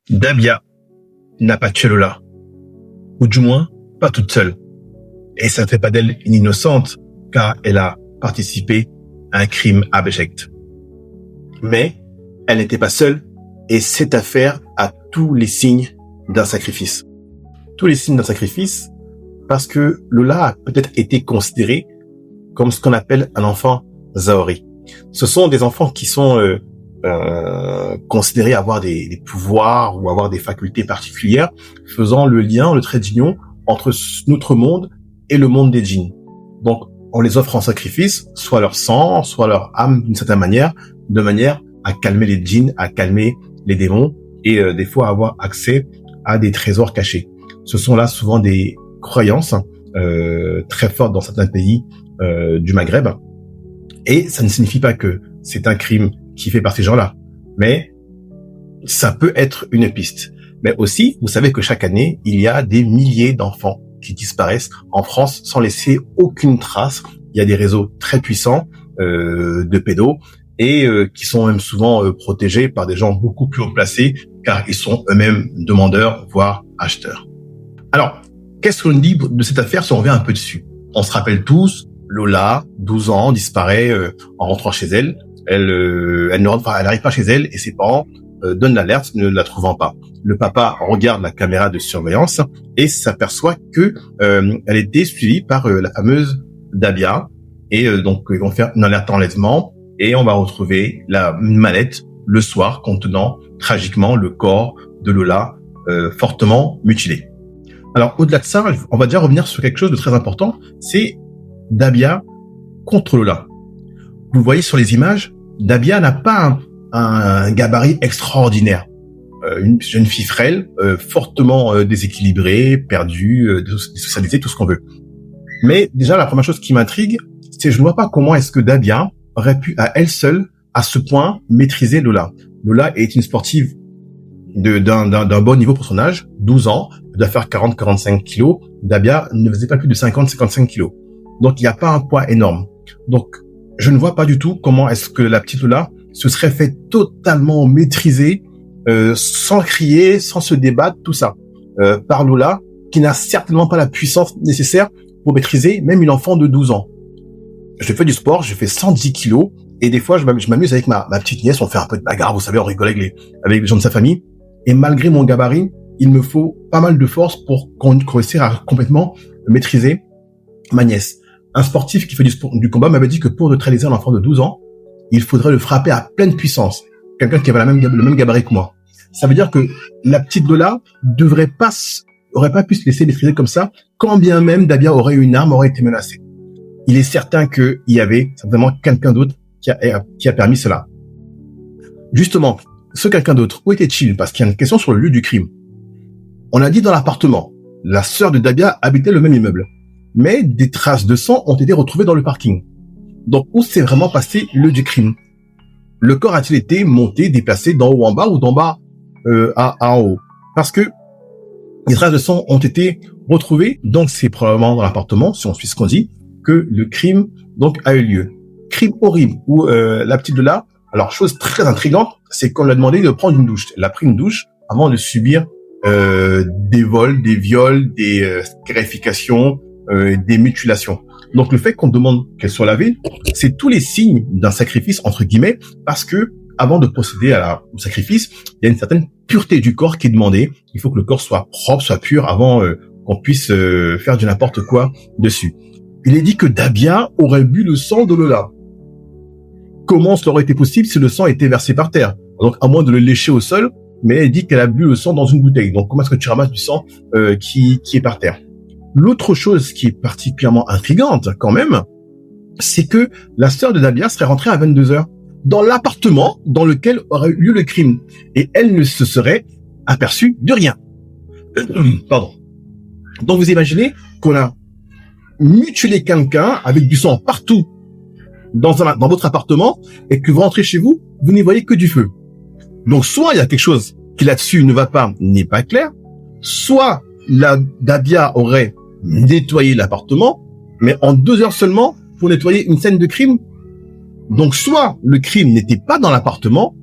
Dabia n'a pas tué Lola, ou du moins pas toute seule. Et ça ne fait pas d'elle une innocente, car elle a participé à un crime abject. Mais elle n'était pas seule, et cette affaire a tous les signes d'un sacrifice. Tous les signes d'un sacrifice, parce que Lola a peut-être été considérée comme ce qu'on appelle un enfant Zaori. Ce sont des enfants qui sont considérés avoir des pouvoirs ou avoir des facultés particulières, faisant le trait d'union entre notre monde et le monde des djinns. Donc, on les offre en sacrifice, soit leur sang, soit leur âme d'une certaine manière, de manière à calmer les djinns, à calmer les démons et des fois avoir accès à des trésors cachés. Ce sont là souvent des croyances très fortes dans certains pays du Maghreb. Et ça ne signifie pas que c'est un crime qui fait par ces gens-là, mais ça peut être une piste. Mais aussi, vous savez que chaque année, il y a des milliers d'enfants qui disparaissent en France sans laisser aucune trace. Il y a des réseaux très puissants de pédos et qui sont même souvent protégés par des gens beaucoup plus haut placés, car ils sont eux-mêmes demandeurs, voire acheteurs. Alors, qu'est-ce qu'on dit de cette affaire si on revient un peu dessus? On se rappelle tous, Lola, 12 ans, disparaît en rentrant chez elle. Elle n'arrive pas chez elle et ses parents donnent l'alerte ne la trouvant pas. Le papa regarde la caméra de surveillance et s'aperçoit que elle était suivie par la fameuse Dabia et donc ils vont faire une alerte enlèvement et on va retrouver la mallette le soir contenant tragiquement le corps de Lola fortement mutilé. Alors au-delà de ça, on va déjà revenir sur quelque chose de très important, c'est Dabia contre Lola. Vous le voyez sur les images, Dabia n'a pas un gabarit extraordinaire. Une jeune fille frêle, fortement déséquilibrée, perdue, désocialisée, tout ce qu'on veut. Mais déjà, la première chose qui m'intrigue, c'est que je ne vois pas comment est-ce que Dabia aurait pu, à elle seule, à ce point, maîtriser Lola. Lola est une sportive d'un bon niveau pour son âge, 12 ans, elle doit faire 40-45 kilos. Dabia ne faisait pas plus de 50-55 kilos. Donc, il n'y a pas un poids énorme. Donc, je ne vois pas du tout comment est-ce que la petite Lola se serait fait totalement maîtriser, sans crier, sans se débattre, tout ça, par Lola, qui n'a certainement pas la puissance nécessaire pour maîtriser même une enfant de 12 ans. Je fais du sport, je fais 110 kilos, et des fois, je m'amuse avec ma petite nièce, on fait un peu de bagarre, vous savez, on rigole avec les gens de sa famille, et malgré mon gabarit, il me faut pas mal de force pour qu'on réussisse à complètement maîtriser ma nièce. Un sportif qui fait du combat m'avait dit que pour neutraliser un enfant de 12 ans, il faudrait le frapper à pleine puissance. Quelqu'un qui avait le même gabarit que moi. Ça veut dire que la petite Lola aurait pas pu se laisser maîtriser comme ça, quand bien même Dabia aurait eu une arme, aurait été menacée. Il est certain qu'il y avait certainement quelqu'un d'autre qui a permis cela. Justement, ce quelqu'un d'autre, où était-il? Parce qu'il y a une question sur le lieu du crime. On a dit dans l'appartement. La sœur de Dabia habitait le même immeuble. Mais des traces de sang ont été retrouvées dans le parking. Donc, où s'est vraiment passé le lieu du crime? Le corps a-t-il été monté, déplacé d'en haut en bas ou d'en bas à en haut? Parce que les traces de sang ont été retrouvées, donc c'est probablement dans l'appartement, si on suit ce qu'on dit, que le crime donc a eu lieu. Crime horrible où la petite Lola, alors chose très intrigante, c'est qu'on lui a demandé de prendre une douche. Elle a pris une douche avant de subir des vols, des viols, des scarifications, des mutilations. Donc le fait qu'on demande qu'elle soit lavée, c'est tous les signes d'un sacrifice entre guillemets, parce que avant de procéder au sacrifice, il y a une certaine pureté du corps qui est demandée. Il faut que le corps soit propre, soit pur avant qu'on puisse faire du n'importe quoi dessus. Il est dit que Dabia aurait bu le sang de Lola. Comment cela aurait été possible si le sang était versé par terre? Donc à moins de le lécher au sol, mais elle dit qu'elle a bu le sang dans une bouteille. Donc comment est-ce que tu ramasses du sang qui est par terre? L'autre chose qui est particulièrement intrigante quand même, c'est que la sœur de Dabia serait rentrée à 22h dans l'appartement dans lequel aurait eu lieu le crime. Et elle ne se serait aperçue de rien. Pardon. Donc vous imaginez qu'on a mutilé quelqu'un avec du sang partout dans votre appartement et que vous rentrez chez vous, vous n'y voyez que du feu. Donc soit il y a quelque chose qui là-dessus ne va pas, n'est pas clair, soit la Dabia aurait nettoyé l'appartement, mais en 2 heures seulement pour nettoyer une scène de crime. Donc soit le crime n'était pas dans l'appartement,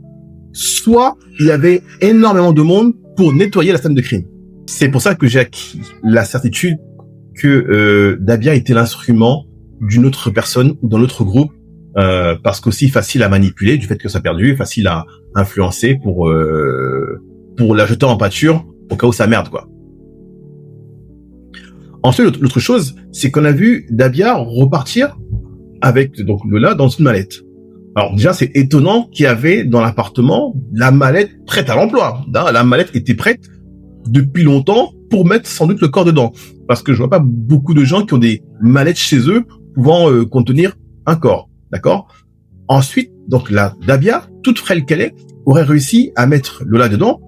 soit il y avait énormément de monde pour nettoyer la scène de crime. C'est pour ça que j'ai acquis la certitude que Dabia était l'instrument d'une autre personne ou d'un autre groupe, parce qu'aussi facile à manipuler du fait que ça a perdu, facile à influencer pour la jeter en pâture au cas où ça merde, quoi. Ensuite, l'autre chose, c'est qu'on a vu Dabia repartir avec donc Lola dans une mallette. Alors déjà, c'est étonnant qu'il y avait dans l'appartement la mallette prête à l'emploi. La mallette était prête depuis longtemps pour mettre sans doute le corps dedans. Parce que je vois pas beaucoup de gens qui ont des mallettes chez eux pouvant contenir un corps. D'accord? Ensuite, donc la Dabia, toute frêle qu'elle est, aurait réussi à mettre Lola dedans.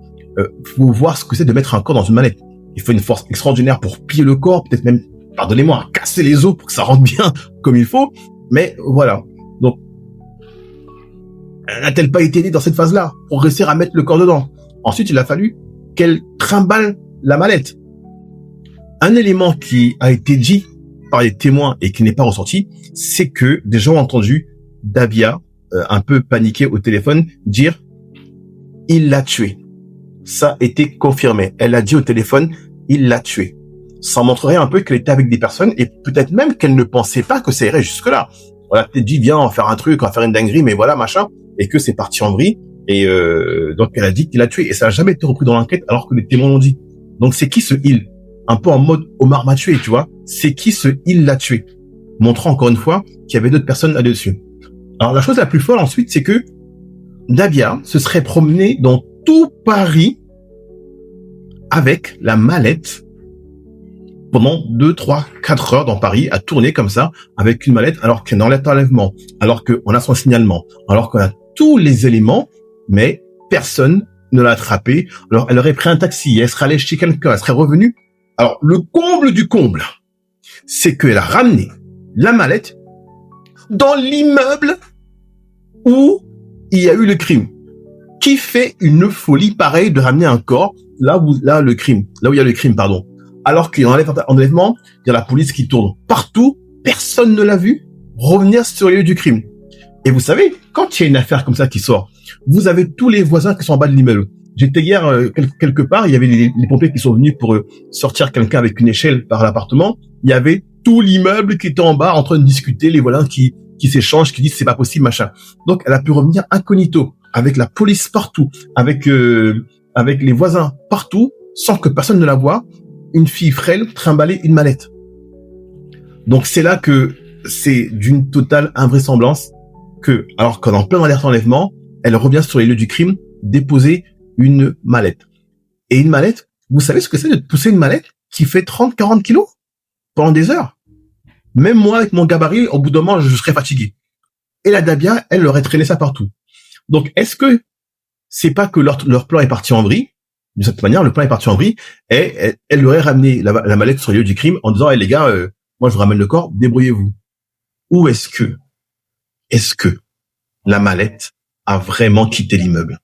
Faut voir ce que c'est de mettre un corps dans une mallette. Il faut une force extraordinaire pour plier le corps, peut-être même, pardonnez-moi, casser les os pour que ça rentre bien comme il faut. Mais voilà. Donc, n'a-t-elle pas été aidée dans cette phase-là pour réussir à mettre le corps dedans? Ensuite, il a fallu qu'elle trimballe la mallette. Un élément qui a été dit par les témoins et qui n'est pas ressorti, c'est que des gens ont entendu Dabia, un peu paniquée au téléphone, dire « il l'a tué ». Ça a été confirmé. Elle a dit au téléphone « il l'a tué ». Ça montrerait un peu qu'elle était avec des personnes et peut-être même qu'elle ne pensait pas que ça irait jusque-là. On a peut-être dit « viens, on va faire un truc, on va faire une dinguerie, mais voilà, machin ». Et que c'est parti en vrille. Et donc elle a dit qu'il l'a tué. Et ça n'a jamais été repris dans l'enquête alors que les témoins l'ont dit. Donc c'est qui ce « il » Un peu en mode Omar m'a tué, tu vois. C'est qui ce « il l'a tué » Montrant encore une fois qu'il y avait d'autres personnes là-dessus. Alors la chose la plus folle ensuite, c'est que Dabia se serait promenée dans tout Paris avec la mallette pendant 2, 3, 4 heures dans Paris à tourner comme ça avec une mallette alors qu'il y a un enlèvement, alors qu'on a son signalement, alors qu'on a tous les éléments, mais personne ne l'a attrapée. Alors elle aurait pris un taxi, elle serait allée chez quelqu'un, elle serait revenue. Alors le comble du comble, c'est qu'elle a ramené la mallette dans l'immeuble où il y a eu le crime. Qui fait une folie pareille de ramener un corps là où il y a le crime, pardon. Alors qu'il y a un enlèvement, il y a la police qui tourne partout, personne ne l'a vu revenir sur les lieux du crime. Et vous savez, quand il y a une affaire comme ça qui sort, vous avez tous les voisins qui sont en bas de l'immeuble. J'étais hier quelque part, il y avait les pompiers qui sont venus pour sortir quelqu'un avec une échelle par l'appartement. Il y avait tout l'immeuble qui était en bas en train de discuter, les voisins qui s'échangent, qui disent c'est pas possible, machin. Donc elle a pu revenir incognito, avec la police partout, avec les voisins partout, sans que personne ne la voie. Une fille frêle trimballer une mallette. Donc c'est là que c'est d'une totale invraisemblance que, alors qu'en plein alerte enlèvement, elle revient sur les lieux du crime déposer une mallette. Et une mallette, vous savez ce que c'est de pousser une mallette qui fait 30-40 kilos pendant des heures? Même moi, avec mon gabarit, au bout d'un moment, je serais fatigué. Et la Dabia, elle aurait traîné ça partout. Donc, est-ce que c'est pas que leur plan est parti en vrille? De cette manière, le plan est parti en vrille et elle aurait ramené la mallette sur le lieu du crime en disant, hey, les gars, moi, je vous ramène le corps, débrouillez-vous. Ou est-ce que la mallette a vraiment quitté l'immeuble?